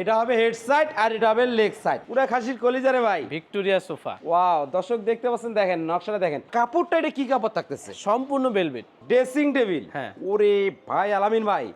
এটা হবে head side আর এটা হবে লেগ সাইড। পুরা খাসির কলিজারে ভাই, ভিক্টোরিয়া সোফা। ওয়াও, দর্শক দেখতে পাচ্ছেন, দেখেন নকশাটা দেখেন, কাপড়টা এটা কি কাপড় থাকতেছে? সম্পূর্ণ ভেলভেট। Dressing table. হ্যাঁ। ওরে ভাই আলামিন ভাই,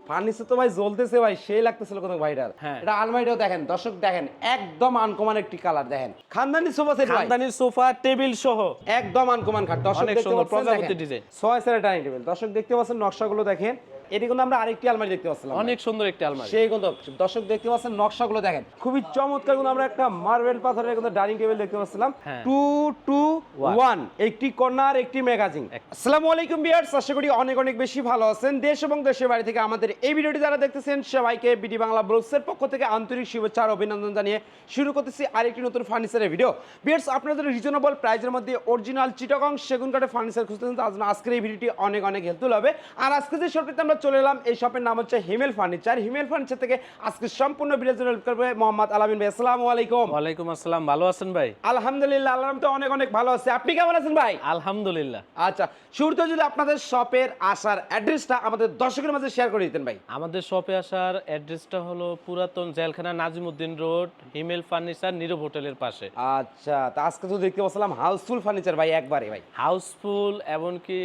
ফার্নিচার তো ভাই জ্বলতেছে ভাই, সেই লাগতেছিল কোন ভাইটার। হ্যাঁ। এটা আলমারিটাও দেখেন দর্শক, দেখেন একদম আনকমন একটি কালার, দেখেন খানদানি সোফা সেট ভাই, খানদানি সোফা টেবিল সহ একদম আনকমন খাট। দর্শক অনেক দেখতে সুন্দর পাচ্ছেন, প্রজাপতি দেখেন, ডিজাইন। 6 সেটের ডাইনিং টেবিল। দর্শক দেখতে পাচ্ছেন নকশাগুলো দেখেন, এটি কিন্তু আমরা আরেকটি আলমারি দেখতে পাচ্ছিলাম, অনেক সুন্দর একটি আলমারি। সেই কিন্তু দর্শক দেখতে পাচ্ছেন নকশাগুলো দেখেন, খুবই চমৎকার। কিন্তু আমরা একটা মার্বেল পাথরের কিন্তু ডাইনিং টেবিল দেখতে পাচ্ছিলাম। হ্যাঁ। 2-2-1, একটি কর্নার একটি ম্যাগাজিন। আসসালামু আলাইকুম ভিউয়ার্স, আশা করি অনেক অনেক বেশি ভালো আছেন। দেশ এবং দেশের বাইরে থেকে আমাদের এই ভিডিওটি যারা দেখতেছেন সবাইকে বিডি বাংলা ব্লগসের পক্ষ থেকে আন্তরিক শুভেচ্ছা আর অভিনন্দন জানিয়ে শুরু করতেছি আরেকটি নতুন ফার্নিচারের ভিডিও। ভিউয়ার্স, আপনাদের রিজনেবল প্রাইসের মধ্যে অরিজিনাল চিটাগং সেগুন কাঠের ফার্নিচার খুঁজতেছেন, আজকের এই ভিডিওটি অনেক অনেক হেল্পফুল হবে। আর আজকে যে শপটিতে আমরা চলে এলাম, এই শপের নাম হচ্ছে হিমেল ফার্নিচার। হিমেল ফার্নিচার থেকে আজকে সম্পূর্ণ ভিডিও জন্য হেল্প করবে মোহাম্মদ আলামিন ভাই। আসসালামু আলাইকুম। ওয়ালাইকুম আসসালাম, ভালো আছেন ভাই? আলহামদুলিল্লাহ, আল্লাহর রহমতে অনেক অনেক ভালো আছে। আপনি কেমন আছেন ভাই? আলহামদুলিল্লাহ। আচ্ছা, শুরুতে যদি আপনাদের শপের আসার অ্যাড্রেসটা আমাদের দর্শকের মাঝে শেয়ার করে দিতেন ভাই। আমাদের শপে আসার অ্যাড্রেসটা হলো পুরাতন জেলখানা নাজিমউদ্দিন রোড, হিমেল ফার্নিচার, নীরব হোটেলের পাশে। আচ্ছা, তা আজকে তো দেখতে পাচ্ছিলাম হাউসফুল ফার্নিচার ভাই, একবারে ভাই হাউসফুল, এমনকি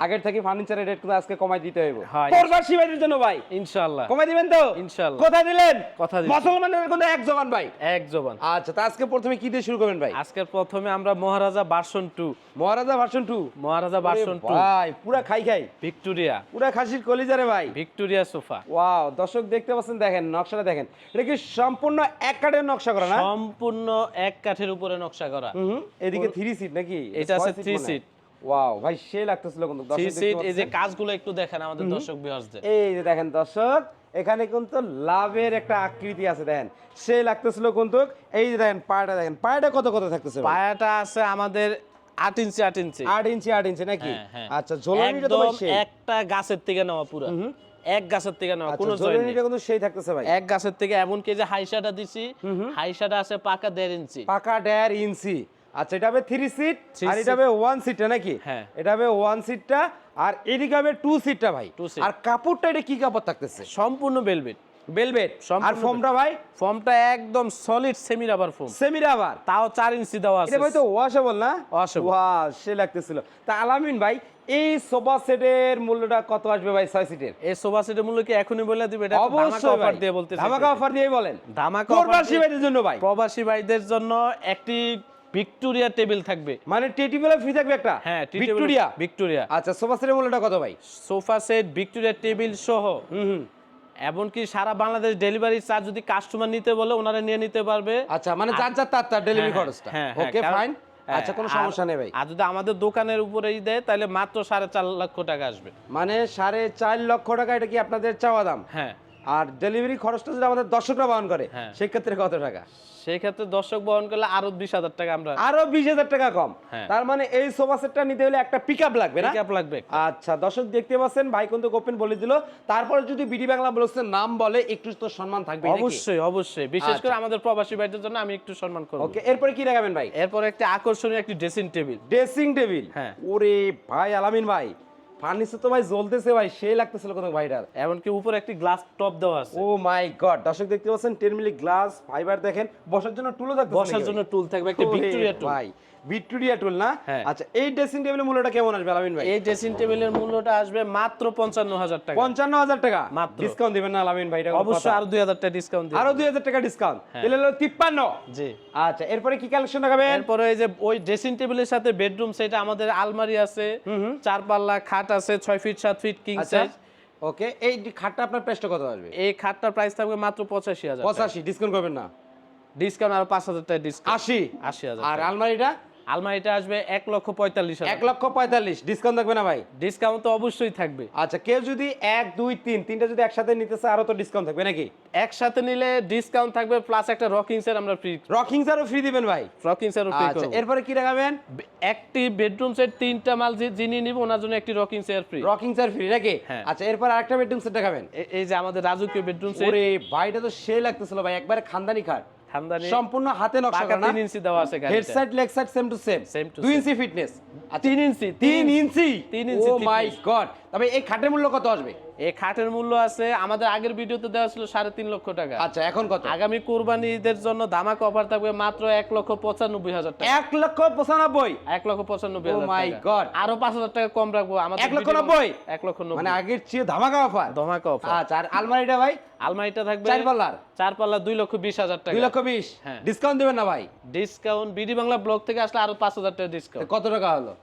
আগের থেকে ফার্নিচারের রেট কিন্তু আজকে কমাই দিতে হইব হয়। প্রবাসী ভাইদের জন্য ভাই, ইনশাআল্লাহ কমাই দিবেন তো? ইনশাআল্লাহ। কথা দিলেন? কথা দিচ্ছি। মুসলমানদের কিন্তু এক জবান ভাই। এক জবান। আচ্ছা, তা আজকে প্রথমে কি দিয়ে শুরু করবেন ভাই? আজকের প্রথমে আমরা মহারাজা ভার্সন 2। মহারাজা ভার্সন 2। মহারাজা ভার্সন 2 ভাই পুরা খাই ভিক্টোরিয়া। পুরা খাসির কলিজারে ভাই, ভিক্টোরিয়া সোফা। ওয়াও, দর্শক দেখতে পাচ্ছেন, দেখেন নকশাটা দেখেন, এটা কি সম্পূর্ণ এক কাঠের নকশা করা না? সম্পূর্ণ এক কাঠের উপরে নকশা করা। এদিকে 3 সিট নাকি? এটা আছে 3 সিট। ওয়াও ভাই, সেই লাগতেছিল কিন্তু 3 সিট। এই যে কাজগুলো একটু দেখেন আমাদের দর্শক ভিউয়ার্সদের। এই যে দেখেন দর্শক, এখানে কিন্তু লাভের একটা আকৃতি আছে, দেখেন সেই লাগতেছিল কিন্তু। এই যে দেখেন পায়াটা, দেখেন পায়াটা কত কত থাকতেছে ভাই? পায়াটা আছে আমাদের 8 ইঞ্চি 8 ইঞ্চি 8 ইঞ্চি নাকি? হ্যাঁ, হ্যাঁ। আচ্ছা, ঝোলানিটা তো ভাই একদম সেই একটা গাছের থেকে নেওয়া পুরো। এক গাছের থেকে নেওয়া, আচ্ছা, কোনো জয়েন্ট নেই। ঝোলানিটা কিন্তু সেই থাকতেছে ভাই, এক গাছের থেকে। এমনকি যে হাইশাটা দিছি, হাইশাটা আছে পাকা 1.5 ইঞ্চি। পাকা 1.5 ইঞ্চি। আচ্ছা, এটা হবে 3 সিট 3 আর এটা হবে 1 সিটটা নাকি? হ্যাঁ। এটা হবে 1 সিটটা আর এদিকে হবে 2 সিটটা ভাই। 2 সিট। আর কাপড়টা এটা কি কাপড় থাকতেছে? সম্পূর্ণ ভেলভেট। ভেলভেট। আর ফোমটা ভাই? ফোমটা একদম solid semi rubber foam. Semi rubber, তাও 4 ইঞ্চি দেওয়া আছে। এটা ভাই তো ওয়াশেবল না? ওয়াশেবল। ওয়াও, সে লাগতেছিল। তা আলামিন ভাই, এই সোফা সেটের মূল্যটা কত আসবে ভাই 6 সিটের? এই সোফা সেটের মূল্য কি এখনই বলে দিবে? এটা তো ধামাকা অবশ্যই অফার ভাই, দিয়ে বলতেছি। ধামাকা অফার দিয়ে বলেন। ধামাকা অফার প্রবাসী ভাইদের জন্য ভাই, প্রবাসী ভাইদের জন্য একটি ভিক্টোরিয়া টেবিল থাকবে। মানে টেবিল ফ্রি থাকবে একটা? হ্যাঁ, ভিক্টোরিয়া। ভিক্টোরিয়া। আচ্ছা, সোফা সেটের মূল্যটা কত ভাই? সোফা সেট ভিক্টোরিয়া টেবিল সহ। এমনকি সারা বাংলাদেশ ডেলিভারি চার্জ যদি কাস্টমার নিতে বলে ওনারা নিয়ে নিতে পারবে। আচ্ছা, মানে যার যার তার ডেলিভারি খরচটা। ওকে ফাইন, আচ্ছা, কোনো সমস্যা নেই ভাই। আর যদি আমাদের দোকানের উপরেই দেয় তাহলে মাত্র 4.5 লক্ষ টাকা আসবে। মানে 4.5 লক্ষ টাকা, এটা কি আপনাদের চাওয়া দাম? হ্যাঁ। আর ডেলিভারি খরচটা যদি আমাদের দর্শকরা বহন করে, হ্যাঁ। সেক্ষেত্রে কত টাকা? সেই ক্ষেত্রে দর্শক বহন করলে আরো 20,000 টাকা আমরা। আরো 20,000 টাকা কম। হ্যাঁ। তার মানে এই সোফা সেটটা নিতে হলে একটা পিকআপ লাগবে না? পিকআপ লাগবে। আচ্ছা, দর্শক দেখতে পাচ্ছেন ভাই কিন্তু ওপেন বলে দিল। তারপর যদি বিডি বাংলা ব্লগসের নাম বলে একটু তো সম্মান থাকবে নাকি? অবশ্যই অবশ্যই, বিশেষ করে আচ্ছা। আমাদের প্রবাসী ভাইদের জন্য আমি একটু সম্মান করব। ওকে, এরপরে কি দেখাবেন ভাই? এরপর একটা আকর্ষণীয় একটি ড্রেসিং টেবিল। Dressing table. হ্যাঁ। ওরে ভাই আলামিন ভাই, ফার্নিচার তো ভাই জ্বলতেছে ভাই, সেই লাগতেছিল কোন ভাইটার। এমনকি উপরে একটি গ্লাস টপ দেওয়া আছে। ও মাই গড, দর্শক দেখতে পাচ্ছেন 10 মিলি গ্লাস ফাইবার, দেখেন বসার জন্য টুলও থাকতেছে। বসার জন্য টুল থাকবে, একটা ভিক্টোরিয়া টুল। ভাই ভিক্টোরিয়া টুল না? হ্যাঁ। আচ্ছা, এই ড্রেসিং টেবিলের মূল্যটা কেমন আসবে আলামিন ভাই? এই ড্রেসিং টেবিলের মূল্যটা আসবে মাত্র 55,000 টাকা। 55,000 টাকা মাত্র। ডিসকাউন্ট দিবেন না আলামিন ভাই? এটা অবশ্যই আরো 2,000 টাকা ডিসকাউন্ট দিই। আরো 2,000 টাকা ডিসকাউন্ট হ্যাঁ। দিলে হলো 53। জি। আচ্ছা, এরপরে কি কালেকশন দেখাবেন? এরপরে এই যে ওই ড্রেসিং টেবিলের সাথে বেডরুম সেট, আমাদের আলমারি আছে, 4 পাল্লা খাট আছে, 6 ফিট 7 ফিট কিং আচ্ছা, সাইজ। ওকে, এই খাটটা আপনার প্রাইসটা কত আসবে? এই খাটটার প্রাইস থাকবে মাত্র 85,000 টাকা। 85, ডিসকাউন্ট করবেন না? ডিসকাউন্ট আরো 5,000 টাকা ডিসকাউন্ট। 80। 80,000 আর টাকা। আলমারিটা? আলমারিটা আসবে 1,45,000। 1,45,000, ডিসকাউন্ট থাকবে না ভাই? ডিসকাউন্ট তো অবশ্যই থাকবে। আচ্ছা, কেউ যদি 1 2 3 তিনটা যদি একসাথে নিতে চায় আরো তো ডিসকাউন্ট থাকবে নাকি? একসাথে নিলে ডিসকাউন্ট থাকবে, প্লাস একটা রকিং সেট আমরা ফ্রি। রকিং চারও ফ্রি দিবেন ভাই? রকিং সেটও ফ্রি আচ্ছা, করব। এরপরে কি দেখাবেন? একটি বেডরুম সেট 3টা মাল যিনি নিব ওনার জন্য একটি রকিং চেয়ার ফ্রি। রকিং চার ফ্রি নাকি? হ্যাঁ। আচ্ছা, এরপর আরেকটা বেডরুম সেট দেখাবেন। এই যে আমাদের রাজকীয় বেডরুম সেট। ওরে ভাইটা তো সেই লাগতেছিল ভাই, একবারে খানদানি খাট, খানদানি, সম্পূর্ণ হাতে নকশা পাকা করা না? 3 ইঞ্চি দেওয়া আছে গাড়িতে। Head side leg side same to same, Same to 2 same। ইঞ্চি ফিটনেস। 3 ইঞ্চি 3 ইঞ্চি। 3 ইঞ্চি ও মাই গড, তবে এই খাটের মূল্য কত আসবে? এই খাটের মূল্য আছে আমাদের আগের ভিডিওতে দেওয়া ছিল 3.5 লক্ষ টাকা। আচ্ছা এখন কত? আগামী কুরবানি ঈদের জন্য ধামাকা অফার থাকবে মাত্র 1,95,000 টাকা। 1,95,000 1,95,000 Oh my টাকা। God! আরো 5,000 টাকা কম রাখবো আমাদের 1,90,000 1,90,000 মানে আগের চেয়ে ধামাকা অফার। ধামাকা অফার। আচ্ছা আর আলমারিটা ভাই আলমারিটা থাকবে 4 পাল্লার 4 পাল্লা 2,20,000 টাকা। 2,20,000 হ্যাঁ। ডিসকাউন্ট দিবেন না ভাই? ডিসকাউন্ট বিডি বাংলা ব্লগ থেকে আসলে আরো 5,000 টাকা ডিসকাউন্ট। কত টাকা হলো?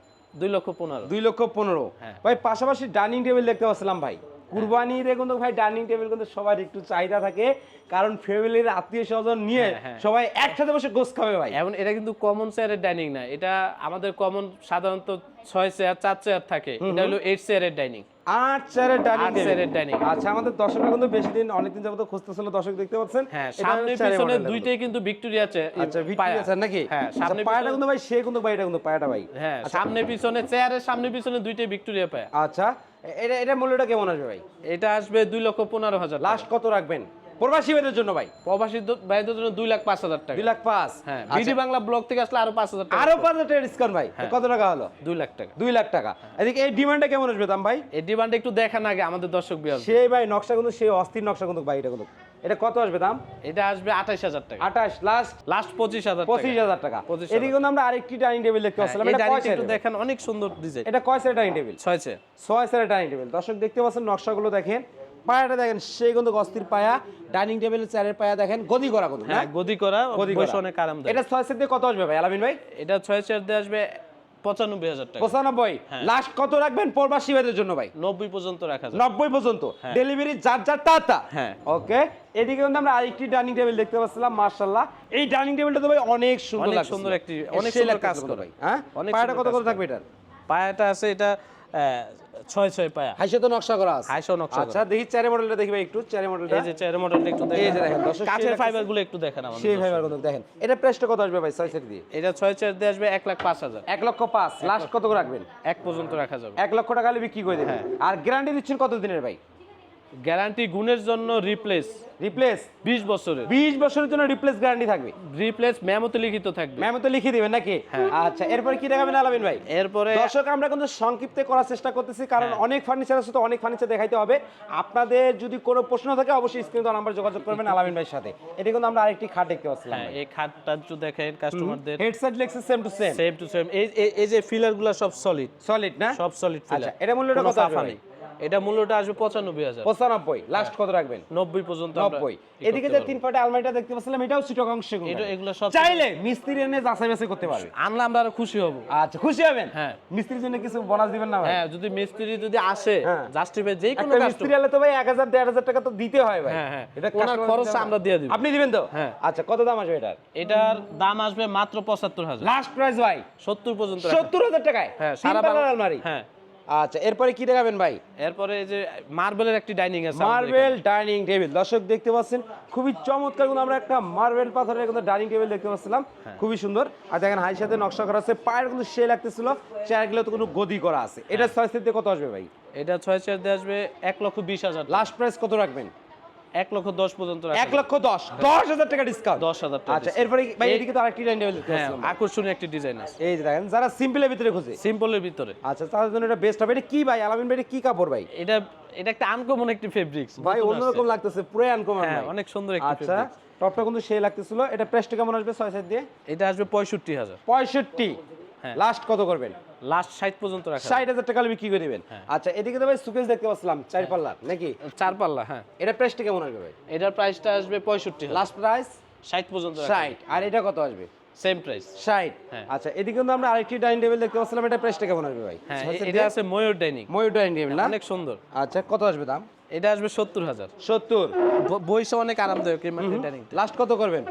2,15,000। 2,15,000 হ্যাঁ। ভাই পাশাপাশি ডাইনিং টেবিল দেখতে পাচ্ছিলাম ভাই। কুরবানিতে কিন্তু ভাই ডাইনিং টেবিল কিন্তু সবার একটু চাহিদা থাকে, কারণ ফ্যামিলির আত্মীয় স্বজন নিয়ে হ্যাঁ। সবাই একসাথে বসে গোস খাবে ভাই। এখন এটা কিন্তু কমন চেয়ারের ডাইনিং না, এটা আমাদের কমন সাধারণত 6 চেয়ার 4 চেয়ার থাকে, এটা হলো 8 চেয়ারের ডাইনিং। 8 চেয়ারের ডাইনিং 8 চেয়ারের ডাইনিং। আচ্ছা আমাদের দর্শকরা কিন্তু বেশি দিন অনেকদিন যাবত খুঁজতেছিল, দর্শক দেখতে পাচ্ছেন। হ্যাঁ, এটা সামনে হচ্ছে চেয়ারের পিছনে মডেলের দুইটাই কিন্তু ভিক্টোরিয়া চেয়ার। আচ্ছা ভিক্টোরিয়া চেয়ার নাকি? হ্যাঁ, আচ্ছা, সামনে পায়াটা পিছনে- কিন্তু ভাই সে কিন্তু ভাই এটা কিন্তু পায়াটা ভাই। হ্যাঁ, সামনে পিছনে চেয়ারের সামনে পিছনে দুইটাই ভিক্টোরিয়া পায়। আচ্ছা এটা মূল্যটা কেমন আসবে ভাই? এটা আসবে 2,15,000 লাস্ট কত রাখবেন প্রবাসী ভাইদের জন্য ভাই? প্রবাসী ভাইদের জন্য 2,05,000 টাকা। 2,05,000 হ্যাঁ, আচ্ছা, বিডি বাংলা ব্লগ থেকে আসলে আরো 5,000 টাকা। আরো 5,000 টাকা ডিসকাউন্ট ভাই। তো কত টাকা হলো? 2 লাখ টাকা। 2 লাখ টাকা। এদিকে এই ডিমান্ডটা কেমন আসবে দাম ভাই? এই ডিমান্ড একটু দেখান আগে আমাদের দর্শক বিয়ার। সেই ভাই নকশা কিন্তু সেই অস্থির নকশা কিন্তু ভাই, এটা কিন্তু এটা কত আসবে দাম? এটা আসবে 28,000 টাকা। 28 লাস্ট লাস্ট 25,000 টাকা। 25,000 টাকা। 25,000 এদিকে কিন্তু আমরা আরেকটি ডাইনিং টেবিল দেখতে পাচ্ছিলাম, এই এটা কয় ডাইনিংটা একটু চেয়ারের? দেখেন, অনেক সুন্দর ডিজাইন। এটা কয় চেয়ারের ডাইনিং টেবিল? 6 চেয়ার। 6 চেয়ারের ডাইনিং টেবিল। দর্শক দেখতে পাচ্ছেন নকশাগুলো দেখেন, পায়াটা দেখেন সেই কিন্তু অস্থির পায়া, ডাইনিং টেবিলের চেয়ারের পায়া দেখেন গদি করা কিন্তু না? হ্যাঁ, গদি করা, গদি করা। বসে অনেক আরামদায়ক। এটা 6 চেয়ার দিয়ে কত আসবে ভাই আলামিন ভাই? এটা 6 চেয়ার দিয়ে আসবে 95,000 টাকা। 95। লাস্ট কত রাখবেন প্রবাসী ভাইদের জন্য ভাই? 90 পর্যন্ত রাখা যায়। 90 পর্যন্ত ডেলিভারি যার তা। হ্যাঁ। ওকে এদিকে কিন্তু আমরা আরেকটি ডাইনিং টেবিল দেখতে পাচ্ছিলাম, মাশাআল্লাহ এই ডাইনিং টেবিলটা তো ভাই অনেক সুন্দর অনেক লাগছে সুন্দর একটি, অনেক সেই সুন্দর লাগতেছে কাজ কিন্তু করা ভাই। হ্যাঁ অনেক পায়াটা সুন্দর কত কাজ থাকবে এটার? পায়াটা আছে এটা 6 পায়া। হাইসে তো নকশা করা আছে। হাইসেও নকশা করা। আচ্ছা দেখি চেয়ারের মডেলটা দেখি ভাই একটু, চেয়ারের মডেলটা এই যে চেয়ারের মডেলটা একটু এই যে দেখেন। দেখেন দর্শক কাঠের সেই ফাইবার গুলো একটু দেখেন আমাদের। সেই ফাইবার কত দেখেন। এটা প্রাইসটা কত আসবে ভাই 6 সেট দিয়ে? এটা 6 চেয়ার দিয়ে আসবে 1,05,000। 1,05,000 লাস্ট কত করে রাখবেন? 1 পর্যন্ত রাখা যাবে। 1 লক্ষ টাকা হলে বিক্রি করে দেবেন। আর গ্যারান্টি দিচ্ছেন কত দিনের ভাই? গ্যারান্টি গুণের জন্য রিপ্লেস রিপ্লেস 20 বছরের। 20 বছরের জন্য রিপ্লেস গ্যারান্টি থাকবে। রিপ্লেস মেমোতে লিখিত থাকবে। ম্যাম তো লিখে দিবেন নাকি? আচ্ছা এরপরে কি দেখাবেন আলামিন ভাই? এরপরে দর্শক আমরা কিন্তু সংক্ষিপ্ত করার চেষ্টা করতেছি, কারণ অনেক ফার্নিচার আছে তো অনেক ফার্নিচার দেখাইতে হবে। আপনাদের যদি কোনো প্রশ্ন থাকে অবশ্যই স্ক্রিনে দেওয়া নাম্বার যোগাযোগ করবেন আলামিন ভাইয়ের সাথে। এটা কিন্তু আমরা আরেকটি খাট দেখতে পাচ্ছিলাম। হ্যাঁ, এই খাটটা একটু দেখেন কাস্টমারদের। হেডসেট লেক্সেস same to same. Same to same. এই যে ফিলারগুলো সব সলিড। সলিড না? সব সলিড ফিলার। আচ্ছা এটা মূল্যটা কত আসবে ভাই? এটা মূল্যটা আসবে 95,000। 95 লাস্ট কত রাখবেন? 90 পর্যন্ত আমরা 90। এদিকে যে 3 পাটে আলমারিটা দেখতে পাচ্ছিলাম এটাও চিটাগাং সেগুন। এটা এগুলো সব চাইলে মিস্ত্রি এনে যাচাই বাছাই করতে পারবে। আনলে আমরা আরো খুশি হব। আচ্ছা খুশি হবেন? হ্যাঁ। মিস্ত্রির জন্য কিছু বোনাস দিবেন না ভাই? হ্যাঁ, যদি মিস্ত্রি যদি আসে হ্যাঁ। জাস্টিফাই যে কোনো একটা মিস্ত্রি কাস্টমার। হলে তো ভাই 1000 1500 টাকা তো দিতে হয় ভাই। হ্যাঁ, হ্যাঁ। এটা ওনার customer খরচ দিতে হবে। আমরা দিয়ে দিব। আপনি দিবেন তো? হ্যাঁ। আচ্ছা কত দাম আসবে এটার? এটার দাম আসবে মাত্র 75,000। লাস্ট প্রাইস ভাই 70 পর্যন্ত রাখা। 70000 টাকায়? হ্যাঁ, সারা সারা বাংলা আলমারি। হ্যাঁ। আচ্ছা এরপরে কি দেখাবেন ভাই? এরপরে এই যে মার্বেলের একটি ডাইনিং আছে আমাদের মার্বেল ডাইনিং টেবিল। দর্শক দেখতে পাচ্ছেন খুবই চমৎকার কিন্তু আমরা একটা মার্বেল পাথরের কিন্তু ডাইনিং টেবিল দেখতে পাচ্ছিলাম, খুবই সুন্দর। আর দেখেন হাই সাথে নকশা করা আছে, পায়ের কিন্তু সে লাগতেছিল, চেয়ারগুলো তো কোনো গদি করা আছে। এটা 6 সেট দিয়ে কত আসবে ভাই? এখানে। এটা 6 চেয়ার দিয়ে আসবে 1,20,000। লাস্ট প্রাইস কত রাখবেন? 1,10,000 পর্যন্ত রাখা। 1,10,000 টাকা ডিসকাউন্ট। 10,000 টাকা। আচ্ছা এরপরে ভাই এদিকে তো আরেকটি ডাইনিং টেবিল দেখতে হ্যাঁ, পাচ্ছিলাম। আকর্ষণীয় একটি ডিজাইন আছে। এই যে দেখেন যারা সিম্পলের ভিতরে খুঁজে, সিম্পলের ভিতরে। আচ্ছা তাদের জন্য এটা বেস্ট হবে। এটা কি ভাই আলামিন ভাই? এটা কি কাপড় ভাই? এটা একটা আনকমন একটি ফেব্রিক্স ভাই অন্যরকম লাগতেছে, পুরো আনকমন হ্যাঁ, ভাই। অনেক সুন্দর একটি আচ্ছা টপটা কিন্তু সেই লাগতেছিল। এটা প্রাইসটা কেমন আসবে 6 সেট দিয়ে? এটা আসবে 65,000। 65। হ্যাঁ। লাস্ট কত করবেন? লাস্ট 60 পর্যন্ত রাখা। 60,000 টাকা বিক্রি করে দিবেন। আচ্ছা এদিকে তো ভাই সুকেস দেখতে পাচ্ছিলাম 4 পাল্লার নাকি? 4 পাল্লা। হ্যাঁ, এটা প্রাইসটা কেমন আসবে ভাই? এটার প্রাইসটা আসবে 65,000। লাস্ট প্রাইস 60 পর্যন্ত 60। আর এটা কত আসবে? Same price. 60। হ্যাঁ। আচ্ছা এদিকে কিন্তু আমরা আরেকটি ডাইনিং টেবিল দেখতে পাচ্ছিলাম, এটা প্রাইসটা কেমন আসবে ভাই? হ্যাঁ, 6 সেট এটা দিয়ে? আছে ময়ূর ডাইনিং। ময়ূর ডাইনিং টেবিল না? অনেক সুন্দর। আচ্ছা কত আসবে দাম? এটা আসবে 70,000। 70। বইসা অনেক আরামদায়ক এই ডাইনিং। লাস্ট কত করবেন?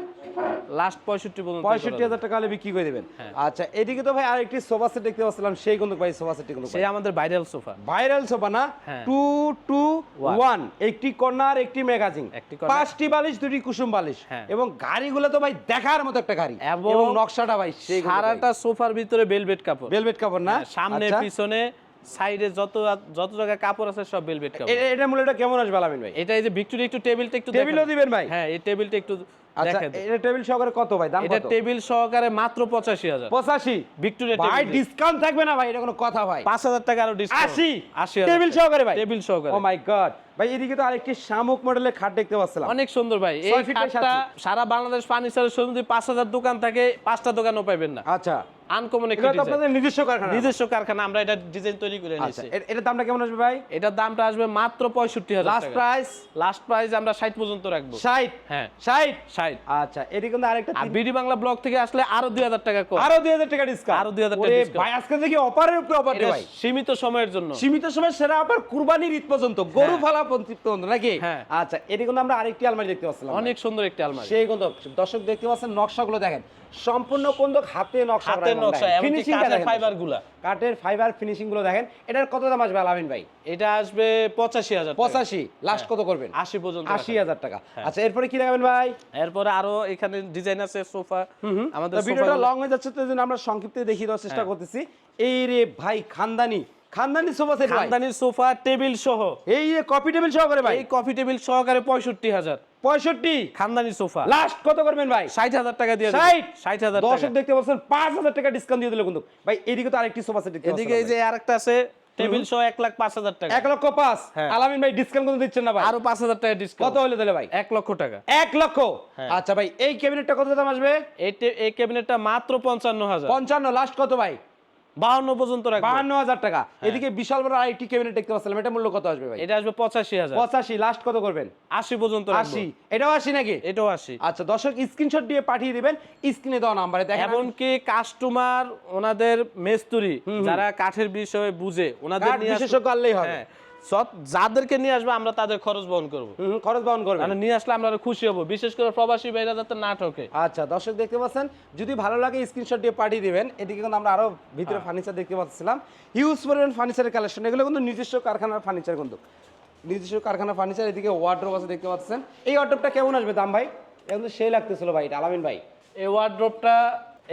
লাস্ট 65 পর্যন্ত। 65,000 টাকা হলে বিক্রি করে দিবেন। হ্যাঁ। আচ্ছা এদিকে তো ভাই আরেকটি সোফা সেট দেখতে পাচ্ছিলাম, সেই কিন্তু ভাই সোফা সেটটি কিন্তু সেই আমাদের ভাইরাল সোফা। ভাইরাল সোফা না? হ্যাঁ। 2-2-1 একটি কর্নার একটি ম্যাগাজিন, একটি কর্নার। 5টি বালিশ 2টি কুসুম বালিশ, হ্যাঁ। এবং গাড়িগুলো তো ভাই দেখার মতো একটা গাড়ি, এবং এবং নকশাটা ভাই সেই সারাটা সোফার ভিতরে ভেলভেট কাপড়। ভেলভেট কাপড় না? হ্যাঁ, সামনে আচ্ছা। পিছনে সাইডে যত যত জায়গায় কাপড় আছে সব ভেলভেট কাপড়। এটা মূল্যটা কেমন আসবে আলামিন ভাই? এটা এই যে ভিক্টোরিয়া একটু টেবিলটা একটু টেবিলও দেখেন। দিবেন ভাই? হ্যাঁ, এই টেবিলটা একটু আচ্ছা, দেখেন। এটা টেবিল সহকারে কত ভাই, দাম এটা কত? টেবিল সহকারে মাত্র 85,000 85 ভিক্টোরিয়া ভাই, টেবিল। ডিসকাউন্ট থাকবে না ভাই? এটা কোনো কথা ভাই? 5,000 টাকা আরো ডিসকাউন্ট। 80 টেবিল সহকারে ভাই? টেবিল সহকারে। ও মাই গড ভাই, এদিকে তো আরেকটি শামুক মডেলের খাট দেখতে পাচ্ছিলাম। অনেক সুন্দর ভাই। এই 6 ফিট বাই 7 খাটটা ফিট। সারা বাংলাদেশ ফার্নিচারের শোরুমে 5,000 দোকান থাকে, 5টা দোকানও পাবেন না। আচ্ছা, আনকমন একটা এটা তো ডিজাইন। আপনাদের নিজস্ব কারখানা? নিজস্ব কারখানা, আমরা এটা ডিজাইন তৈরি করে আচ্ছা, নিয়েছি। এটার দামটা কেমন আসবে ভাই? এটার দামটা আসবে মাত্র 65,000 লাস্ট টাকা। প্রাইস? লাস্ট প্রাইস আমরা 60 পর্যন্ত রাখবো। 60? হ্যাঁ, 60? 60। আচ্ছা, এদিকে কিন্তু আরেকটা আর বিডি বাংলা ব্লগ থেকে আসলে আরো 2,000 টাকা কম। আরো 2000 টাকা ডিসকাউন্ট। আরো 2000 টাকা ওরে discount। ভাই, আজকে দেখি অফারের উপরে অফার দে এটা ভাই। সীমিত সময়ের জন্য। সীমিত সময় সেরা অফার, কুরবানির ঈদ পর্যন্ত, গরু হ্যাঁ। ফালা পর্যন্ত নাকি? হ্যাঁ। আচ্ছা, এদিকে কিন্তু আমরা আরেকটি আলমারি দেখতে পাচ্ছিলাম। অনেক সুন্দর একটা আলমারি। সেই কিন্তু দর্শক দেখতে পাচ্ছেন, নকশাগুলো দেখেন, সম্পূর্ণ কিন্তু হাতে নকশা করা। হাতের নকশা, এমনকি ফিনিশিং কাঠের ফাইবার গুলা। কাঠের ফাইবার ফিনিশিং গুলো দেখেন। এটার কত দাম আসবে আলামিন ভাই? এটা আসবে 85,000 টাকা। 85? লাস্ট কত করবেন? 80 পর্যন্ত। 80,000 টাকা। আচ্ছা, এরপরে কি দেখাবেন ভাই? এরপরে আরো এখানে ডিজাইন আছে সোফা। আমাদের তো ভিডিওটা লং হয়ে যাচ্ছে, তো এই জন্য আমরা সংক্ষিপ্ত দেখিয়ে দেওয়ার চেষ্টা করতেছি। এই রে ভাই, খানদানি সোফা সেট ভাই, খানদানি সোফা টেবিল সহ। এই যে কফি টেবিল সহকারে ভাই, এই কফি টেবিল সহকারে 65,000 65? খানদানি সোফা। লাস্ট কত করবেন ভাই? 60,000 টাকা দিয়ে 60,000 দর্শক টাকা। দেখতে পাচ্ছেন, 5,000 টাকা ডিসকাউন্ট দিয়ে দিল কিন্তু ভাই। এদিকে তো আরেকটি সোফা সেট দেখতে এদিকে এই যে আরেকটা আছে টেবিল সহ 1,05,000 টাকা। 1,05,000। হ্যাঁ। আলামিন ভাই ডিসকাউন্ট কত দিচ্ছেন না ভাই? আরো 5,000 টাকা ডিসকাউন্ট। কত হলে দিলে ভাই? 1 লক্ষ টাকা। 1 লক্ষ? হ্যাঁ। আচ্ছা ভাই, এই ক্যাবিনেটটা কত দাম আসবে? এই ক্যাবিনেটটা মাত্র 55,000। 55? লাস্ট কত ভাই? 52 পর্যন্ত রাখবো। 52,000 টাকা। এদিকে বিশাল বড় আরেকটি ক্যাবিনেট দেখতে পাচ্ছিলাম, এটা মূল্য কত আসবে ভাই? এটা আসবে 85,000। 85? লাস্ট কত করবেন? 80 পর্যন্ত রাখবো। 80? এটাও 80 নাকি? এটাও 80। আচ্ছা, দর্শক স্ক্রিনশট দিয়ে পাঠিয়ে দিবেন স্ক্রিনে দেওয়া নাম্বারে। দেখেন এমনকি কাস্টমার ওনাদের মেস্তুরি যারা কাঠের বিষয়ে বুঝে ওনাদের কাঠ নিয়ে আসবে- বিশেষজ্ঞ আনলেই হবে। হ্যাঁ, যাদেরকে নিয়ে আসবে আমরা তাদের খরচ বহন করব। খরচ বহন করবেন। মানে নিয়ে আসলে আমরা আরো খুশি হব, বিশেষ করে প্রবাসী ভাইরা যাতে না ঠকে। আচ্ছা, দর্শক দেখতে পাচ্ছেন, যদি ভালো লাগে স্ক্রিনশট দিয়ে পাঠিয়ে দিবেন। এদিকে কিন্তু আমরা আরো ভিতরে ফার্নিচার দেখতে পাচ্ছিলাম, হিউজ পরিমাণ ফার্নিচারের কালেকশন। এগুলো কিন্তু নিজস্ব কারখানার ফার্নিচার, কিন্তু নিজস্ব কারখানার ফার্নিচার। এদিকে ওয়ার্ডরোব আছে দেখতে পাচ্ছেন। এই ওয়ার্ডরোবটা কেমন আসবে দাম ভাই? এখন তো সেই লাগতেছিল ভাই, এটা আলামিন ভাই। এই ওয়ার্ড্রপটা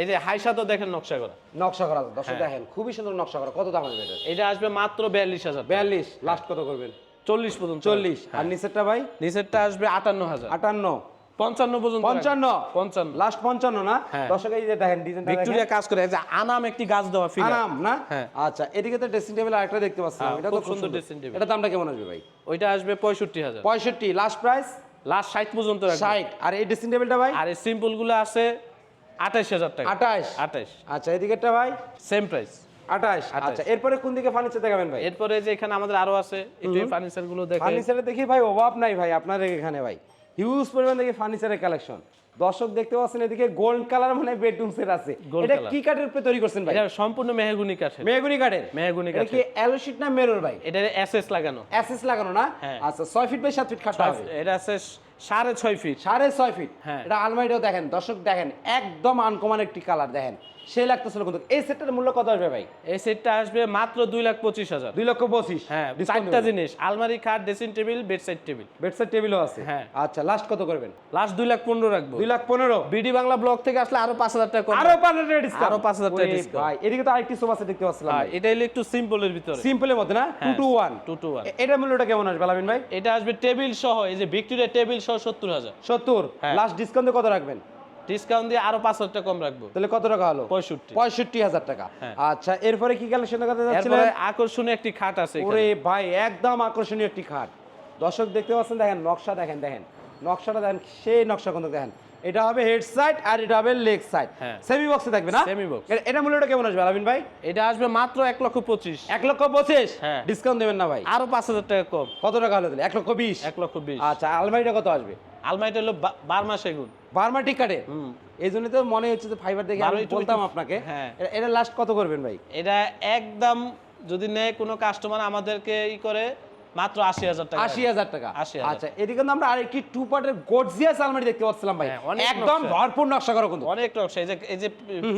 এই যে হাইসা তো দেখেন নকশা করা। নকশা করা আছে, দর্শক দেখেন, খুবই সুন্দর নকশা করা। কত দাম আসবে এটা? এটা আসবে মাত্র 42,000। 42? লাস্ট কত করবেন? 40 পর্যন্ত। 40? আর নিচেরটা ভাই? নিচেরটা আসবে 58,000। 58? 55 পর্যন্ত। 55? 55 লাস্ট 55 না? হ্যাঁ। দর্শক এই যে দেখেন ডিজাইনটা, ভিক্টোরিয়া কাজ করে, এই যে আনাম একটি গাছ দেওয়া ফিগার। আরাম না? হ্যাঁ। আচ্ছা, এদিকে তো ড্রেসিং টেবিল আরেকটা দেখতে পাচ্ছিলাম, হ্যাঁ, এটা তো খুব খুব সুন্দর সুন্দর dressing table। এটা দামটা কেমন আসবে ভাই? ওইটা আসবে 65,000। 65? Last price? লাস্ট 60 পর্যন্ত রাখবো। 60? আর এই ড্রেসিং টেবিলটা ভাই? আর এই সিম্পল গুলো আছে 28,000 টাকা। 28? 28 আচ্ছা, এদিকেরটা ভাই? Same price. 28? আচ্ছা, এরপরে কোন দিকে ফার্নিচার দেখাবেন ভাই? এরপরে যে এখানে আমাদের আরো আছে, একটু এই ফার্নিচার গুলো দেখেন। ফার্নিচারে দেখি ভাই অভাব নাই ভাই আপনাদের এখানে ভাই, হিউজ পরিমাণ দেখি ফার্নিচারের কালেকশন। দর্শক দেখতে পাচ্ছেন, এদিকে গোল্ড কালার মানে বেডরুম সেট আছে। Gold এটা color। কি কাঠের উপরে তৈরি করছেন ভাই? এটা সম্পূর্ণ মেহগুনি কাঠের। মেহগনি কাঠের? মেহগনি এটা কি কাঠের। অ্যালো শীট না মেরর ভাই? এটা এসএস লাগানো। এসএস লাগানো না? হ্যাঁ। আচ্ছা, 6 ফিট বাই 7 ফিট খাট হবে। এটা আছে 6.5 ফিট। 6.5 ফিট? হ্যাঁ। এটা আলমারিটাও দেখেন, দর্শক দেখেন, একদম আনকমন একটি কালার দেখেন, সেই লাগতেছিল কিন্তু। এই সেটটার মূল্য কত আসবে ভাই? এই সেটটা আসবে মাত্র 2,25,000। 2,25,000? হ্যাঁ, চারটা জিনিস, আলমারি, খাট, dressing table, bedside table. Bedside টেবিলও আছে? হ্যাঁ। আচ্ছা, লাস্ট কত করবেন? লাস্ট 2,15,000 রাখবো। 2,15,000? বিডি বাংলা ব্লগ থেকে আসলে আরো 5,000 টাকা কম। আরো 5,000 টাকা ডিসকাউন্ট? আরো 5,000 টাকা ওরে discount। ভাই, এদিকে তো আরেকটি সোফা সেট দেখতে পাচ্ছিলাম হ্যাঁ, ভাই। এটা হলো একটু সিম্পলের ভিতরে। সিম্পলের মধ্যে না? 2 হ্যাঁ, to 1? 2 to 1। এটার মূল্যটা কেমন আসবে আলামিন ভাই? এটা আসবে টেবিল সহ, এই যে ভিক্টোরিয়া টেবিল সহ 70,000। 70? হ্যাঁ। লাস্ট ডিসকাউন্টে কত রাখবেন? ডিসকাউন্ট দিয়ে আরো 5,000 টাকা কম রাখবো। তাহলে কত টাকা হলো? 65। 65,000 টাকা। হ্যাঁ। আচ্ছা, এরপরে কি কালেকশন দেখাতে যাচ্ছিলেন? এরপরে আকর্ষণীয় একটি খাট আছে এখানে। ওরে ভাই, একদম আকর্ষণীয় একটি খাট। দর্শক দেখতে পাচ্ছেন, দেখেন নকশা, দেখেন নকশাটা দেখেন, সেই নকশা কিন্তু দেখেন। এটা হবে হেড সাইড আর এটা হবে লেগ সাইড। হ্যাঁ। সেমি বক্সে থাকবে না? Semi box। এটা মূল্যটা কেমন আসবে আলামিন ভাই? এটা আসবে মাত্র 1,25,000। 1,25,000? হ্যাঁ। ডিসকাউন্ট দেবেন না ভাই? আরো 5,000 টাকা কম। কত টাকা হলো তাহলে? 1,20,000? 1,20,000। আচ্ছা, আলমারিটা কত আসবে? আলমারিটা হলো 12 সেগুন। বার্মাটিক কাঠে? এই জন্য তো মনে হচ্ছে যে ফাইবার দেখে আমি একটু বলতাম একটু- আপনাকে। হ্যাঁ। এটা লাস্ট কত করবেন ভাই? এটা একদম যদি নেয় কোনো কাস্টমার আমাদেরকে করে মাত্র 80,000 টাকা। 80,000 টাকা। 80,000 আচ্ছা, এদিকে কিন্তু আমরা আরেকটি টু পার্টের গর্জিয়াস আলমারি দেখতে পাচ্ছিলাম ভাই, হ্যাঁ, অনেক একদম নকশা। ভরপুর নকশা করা কিন্তু, অনেক নকশা। এই যে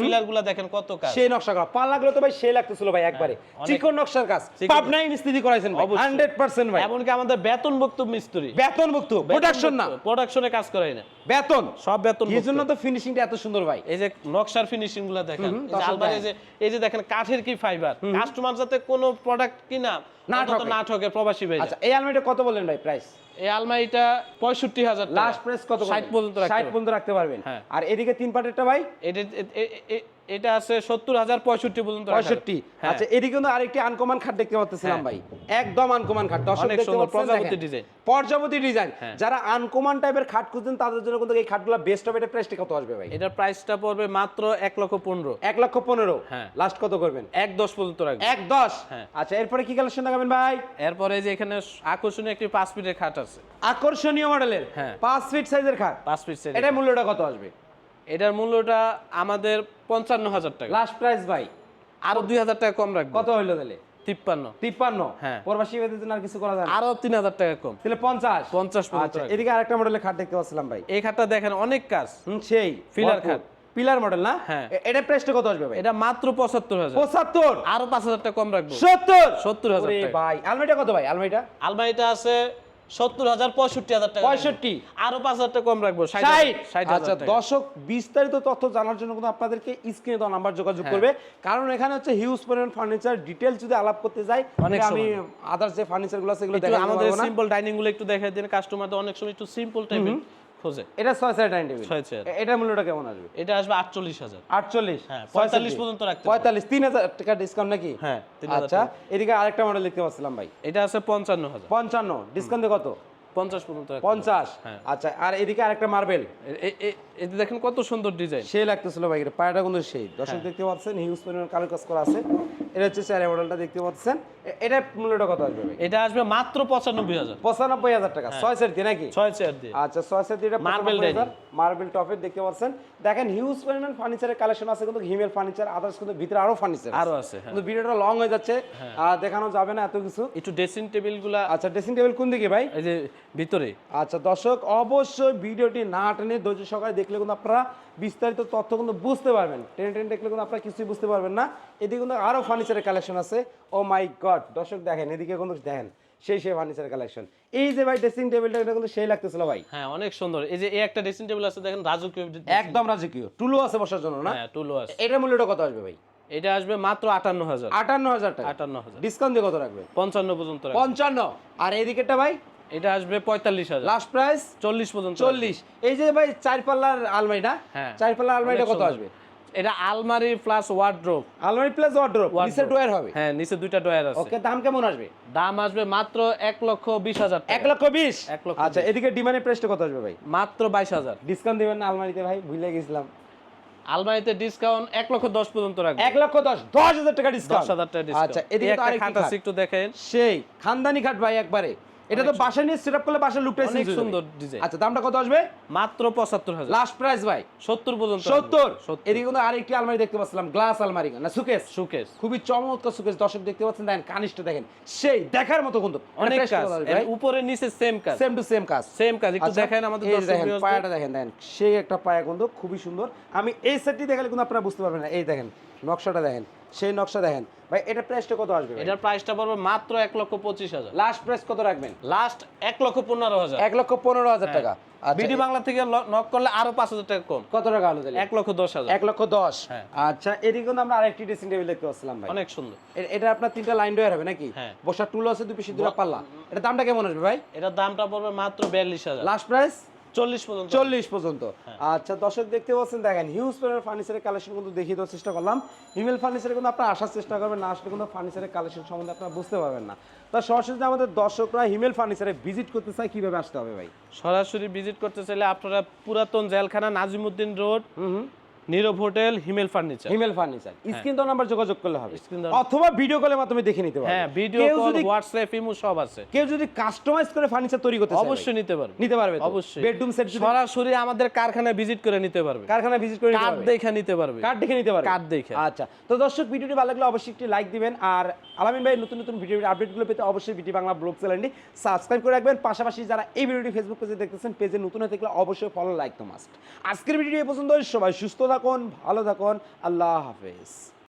পিলারগুলো দেখেন কত কাজ। সেই নকশা করা পাল্লাগুলো তো ভাই সেই লাগতেছিল ভাই একবারে, অনেক- চিকন নকশার কাজ, চিকন- পাবনাই মিস্ত্রি করাইছেন ভাই, অবশ্যই। 100% ভাই, এমনকি আমাদের বেতনভুক্ত মিস্ত্রি, বেতনভুক্ত, প্রোডাকশন না, প্রোডাকশনে কাজ করাই না, বেতন। সব বেতন। এই জন্য তো ফিনিশিংটা এত সুন্দর ভাই। এই যে নকশার ফিনিশিং গুলো দেখেন, এই যে দর্শক আলমারি, দেখেন। এই যে দেখেন কাঠের কি ফাইবার, কাস্টমার যাতে কোনো প্রোডাক্ট কিনা না অন্তত ঠকে। না ঠকে প্রবাসী ভাই। আচ্ছা, এই আলমারিটা কত বললেন ভাই প্রাইস? এই আলমারিটা 65,000 টাকা। লাস্ট প্রাইস কত? 60 পর্যন্ত রাখতে 60 পর্যন্ত রাখতে পারবেন। হ্যাঁ। আর এদিকে তিন পার্টেরটা ভাই এটা আছে 70,000 65 পর্যন্ত রাখা। 65। হ্যাঁ। আচ্ছা, এদিকে কিন্তু আরেকটি আনকমন খাট দেখতে পাচ্ছিলাম হ্যাঁ। ভাই, একদম আনকমন খাট, দর্শক অনেক দেখতে সুন্দর, পাচ্ছেন, প্রজাপতি দেখেন। ডিজাইন। প্রজাপতি ডিজাইন। হ্যাঁ। যারা আনকমন টাইপের খাট খুঁজছেন তাদের জন্য কিন্তু এই খাটগুলো বেস্ট হবে। এটা প্রাইসটা কত আসবে ভাই? এটার প্রাইসটা পড়বে মাত্র 1,15,000। 1,15,000। হ্যাঁ। লাস্ট কত করবেন? 1,10 পর্যন্ত রাখবে। 1,10। হ্যাঁ। আচ্ছা, এরপরে কি কালেকশন দেখাবেন ভাই? এরপরে যে এখানে আকর্ষণীয় একটি 5 ফিটের খাট আছে। আকর্ষণীয় মডেলের হ্যাঁ। 5 ফিট সাইজের খাট। 5 ফিট সেট। এটার মূল্যটা কত আসবে? এটার মূল্যটা আমাদের 55,000 টাকা। লাস্ট প্রাইস ভাই আরো 2,000 টাকা কম রাখবো। কত হইলো তাহলে? 53। 53। হ্যাঁ। প্রবাসী ভাইদের জন্য আর কিছু করা যায় না? আরো 3,000 টাকা কম। তাহলে 50। 50 পর্যন্ত আচ্ছা, রাখবো। এদিকে আরেকটা মডেলের খাট দেখতে পাচ্ছিলাম ভাই, এই খাটটা দেখেন অনেক কাজ। সেই পিলার খাট। পিলার মডেল না? হ্যাঁ। এটা প্রাইসটা কত আসবে ভাই? এটা মাত্র 75,000। 75। আরো 5,000 টাকা কম রাখবো। 70,000 70,000 টাকা। ভাই, আলমারিটা কত ভাই? আলমারিটা আলমারিটা আছে 70,000 65,000 টাকা। 65। আরো 5,000 টাকা কম রাখবো। 60। আচ্ছা, দর্শক বিস্তারিত তথ্য জানার জন্য কিন্তু আপনাদেরকে স্ক্রিনে দেওয়া নাম্বার যোগাযোগ করবে, কারণ এখানে হচ্ছে হিউজ পরিমাণ ফার্নিচার ডিটেইলস যদি আলাপ করতে যাই অনেক তাহলে আমি সময়। আদার্স যে ফার্নিচার গুলো আছে এগুলো একটু দেখাতে আমাদের পারবো না। সিম্পল ডাইনিং গুলো একটু দেখাই দেন, কাস্টমারদের অনেক সময় একটু সিম্পল টাইপের খোঁজে। এটা 6 চেয়ার ডাইনিং টেবিল। 6 চেয়ার। এটার মূল্যটা কেমন আসবে? এটা আসবে 48,000। 48। হ্যাঁ, 45 পর্যন্ত রাখতে পারবো। 45। 3,000 টাকা ডিসকাউন্ট নাকি? হ্যাঁ, 3,000 আচ্ছা, এদিকে আরেকটা মডেল দেখতে পাচ্ছিলাম ভাই, এটা আছে 55,000। 55। ডিসকাউন্ট কত? 50 পর্যন্ত রাখতে পারবো। 50। হ্যাঁ। আচ্ছা, আর এদিকে আরেকটা মার্বেল, এই যে দেখেন কত সুন্দর ডিজাইন। সেই লাগতেছিল ভাই, এটা পায়াটা কিন্তু সেই, দর্শক দেখতে পাচ্ছেন হিউজ পরিমাণ কালো কাজ করা আছে। এটা হচ্ছে চেয়ার মডেলটা দেখতে পাচ্ছেন, এটার মূল্যটা কত আসবে ভাই? এটা আসবে মাত্র 95,000। 95,000 টাকা। 6 সেট দিয়ে নাকি? 6 চেয়ার দিয়ে। আচ্ছা, 6 সেট দিয়ে Marble dining। মার্বেল টপের দেখতে পাচ্ছেন, দেখেন হিউজ পরিমাণ ফার্নিচারের কালেকশন আছে কিন্তু, হিমেল ফার্নিচার, আদার্স কিন্তু ভিতরে আরো ফার্নিচার আরো আছে, হ্যাঁ। কিন্তু ভিডিওটা লং হয়ে যাচ্ছে, আর দেখানো যাবে না এত কিছু। একটু ড্রেসিং টেবিল গুলা আচ্ছা, ড্রেসিং টেবিল কোন দিকে ভাই? এই যে ভিতরে। আচ্ছা, দর্শক অবশ্যই ভিডিওটি না টেনে ধৈর্য সহকারে দেখলে কিন্তু আপনারা বিস্তারিত তথ্য কিন্তু বুঝতে পারবেন। টেনে টেনে দেখলে কিন্তু আপনারা কিছুই বুঝতে পারবেন না। এদিকে কিন্তু আরো ফার্নিচারের কালেকশন আছে। ও মাই গড, দর্শক দেখেন এদিকে কিন্তু দেখেন সেই ফার্নিচারের কালেকশন। এই যে ভাই ড্রেসিং টেবিলটা, এটা কিন্তু সেই লাগতেছিল ভাই, হ্যাঁ, অনেক সুন্দর। এই যে এই একটা ড্রেসিং টেবিল আছে দেখেন, রাজকীয়। একদম রাজকীয়, টুলও আছে বসার জন্য না? হ্যাঁ, টুলও আছে। এটার মূল্যটা কত আসবে ভাই? এটা আসবে মাত্র 58,000। 58,000 টাকা। 58,000। ডিসকাউন্ট দিয়ে কত রাখবে? 55 পর্যন্ত রাখবো। 55। আর এইদিকেরটা ভাই? এটা আসবে 45,000। লাস্ট প্রাইস 40 পর্যন্ত। 40। এই যে ভাই 4 পাল্লার আলমারিটা, হ্যাঁ। 4 পাল্লার আলমারিটা অনেক কত সুন্দর। আসবে? এটা আলমারি প্লাস ওয়ার্ড্রোব। আলমারি প্লাস ওয়ার্ড্রোব, নিচে ড্রয়ার হবে। হ্যাঁ, নিচে দুইটা ড্রয়ার আছে। ওকে, দাম কেমন আসবে? দাম আসবে মাত্র 1,20,000 টাকা। 1,20,000। 1,20,000 আচ্ছা, এদিকে ডিমান্ডের প্রাইসটা কত আসবে ভাই? মাত্র 22,000। ডিসকাউন্ট দিবেন না আলমারিতে ভাই? ভুলে গেছিলাম। আলমারিতে ডিসকাউন্ট 1,10,000 পর্যন্ত রাখবো। 1,10,000। 10,000 টাকা ডিসকাউন্ট। 10,000 টাকা ডিসকাউন্ট। আচ্ছা, এদিকে তো একটা আরেকটি খাট আছে, একটু দেখেন। সেই খানদানি খাট ভাই একবারে। এটা তো বাসায় নিয়ে সেটআপ করলে বাসার লুকটাই অনেক চেঞ্জ হয়ে সুন্দর যাবে। ডিজাইন। আচ্ছা, দামটা কত আসবে? মাত্র 75,000। লাস্ট প্রাইস ভাই 70 পর্যন্ত। 70। 70। এদিকে কিন্তু আরেকটি আলমারি দেখতে পাচ্ছিলাম, গ্লাস আলমারি না সুকেস, সুকেস। খুবই চমৎকার সুকেস। দর্শক দেখতে পাচ্ছেন, দেখেন কানিশটা দেখেন, সেই দেখার মতো কিন্তু অনেক কাজ। এর উপরে নিচে সেম কাজ। সেম টু সেম কাজ। সেম কাজ। একটু আচ্ছা, দেখেন আমাদের এই যে দর্শক দেখেন viewers পায়াটা দেখেন, দেখেন সেই একটা পায়া কিন্তু খুবই সুন্দর। আমি এই সেটটি দেখালে কিন্তু আপনারা বুঝতে পারবেন না। এই দেখেন নকশাটা দেখেন, সেই নকশা দেখেন ভাই। এটা প্রাইসটা কত আসবে? এটার প্রাইসটা পড়বে মাত্র 1,25,000। লাস্ট প্রাইস কত রাখবেন? লাস্ট 1,15,000। 1,15,000 টাকা। আচ্ছা, বিডি বাংলা থেকে নক করলে আরো 5,000 টাকা কম। কত টাকা হলো তাহলে? 1,10,000। 1,10,000। হ্যাঁ। আচ্ছা, এদিকে কিন্তু আমরা আরেকটি ড্রেসিং টেবিল দেখতে পাচ্ছিলাম ভাই, অনেক সুন্দর। এটা আপনার 3টা লাইন ডয়ার হবে নাকি? হ্যাঁ। বসার টুল আছে, দুই পাশে দুটো পাল্লা। এটা দামটা কেমন আসবে ভাই? এটার দামটা পড়বে মাত্র 42,000। লাস্ট প্রাইস 40 পর্যন্ত। 40 পর্যন্ত। আচ্ছা, দর্শক দেখতে পাচ্ছেন, দেখেন হিউজ পরিমাণের ফার্নিচারের কালেকশন কিন্তু দেখিয়ে দেওয়ার চেষ্টা করলাম। হিমেল ফার্নিচারে কিন্তু আপনারা আসার চেষ্টা করবেন, না আসলে কিন্তু ফার্নিচারের কালেকশন সম্বন্ধে আপনারা বুঝতে পারবেন না। তো সরাসরি যদি আমাদের দর্শকরা হিমেল ফার্নিচারে ভিজিট করতে চায়, কিভাবে আসতে হবে ভাই? সরাসরি ভিজিট করতে চাইলে আপনারা পুরাতন জেলখানা নাজিমউদ্দিন রোড নীরব হোটেল, হিমেল ফার্নিচার। হিমেল ফার্নিচার, স্ক্রিন তো নাম্বার যোগাযোগ করলে হবে, স্ক্রিন দাও। অথবা ভিডিও কলের মাধ্যমে দেখে নিতে পারবে। হ্যাঁ, ভিডিও কেউ কল, যদি হোয়াটসঅ্যাপ, ইমো সব আছে। কেউ যদি কাস্টমাইজ করে ফার্নিচার তৈরি করতে চায় অবশ্যই নিতে পারবে। নিতে পারবে তো? অবশ্যই। বেডরুম সেট সরাসরি আমাদের কারখানায় ভিজিট করে নিতে পারবে। কারখানা ভিজিট করে নিতে কার্ড পারবে, দেখে নিতে পারবে। কার্ড দেখে নিতে পারবে, কার্ড দেখে। আচ্ছা, তো দর্শক ভিডিওটি ভালো লাগলে অবশ্যই একটি লাইক দিবেন, আর আলামিন ভাই নতুন নতুন ভিডিওর আপডেটগুলো পেতে অবশ্যই বিডি বাংলা ব্লগ চ্যানেলটি সাবস্ক্রাইব করে রাখবেন। পাশাপাশি যারা এই ভিডিওটি ফেসবুক পেজে দেখতেছেন, পেজে নতুন হয়ে থাকলে অবশ্যই ফলো, লাইক তো মাস্ট। আজকের ভিডিও এই পর্যন্ত, সবাই সুস্থ থাকুন, ভালো থাকুন, আল্লাহ হাফেজ।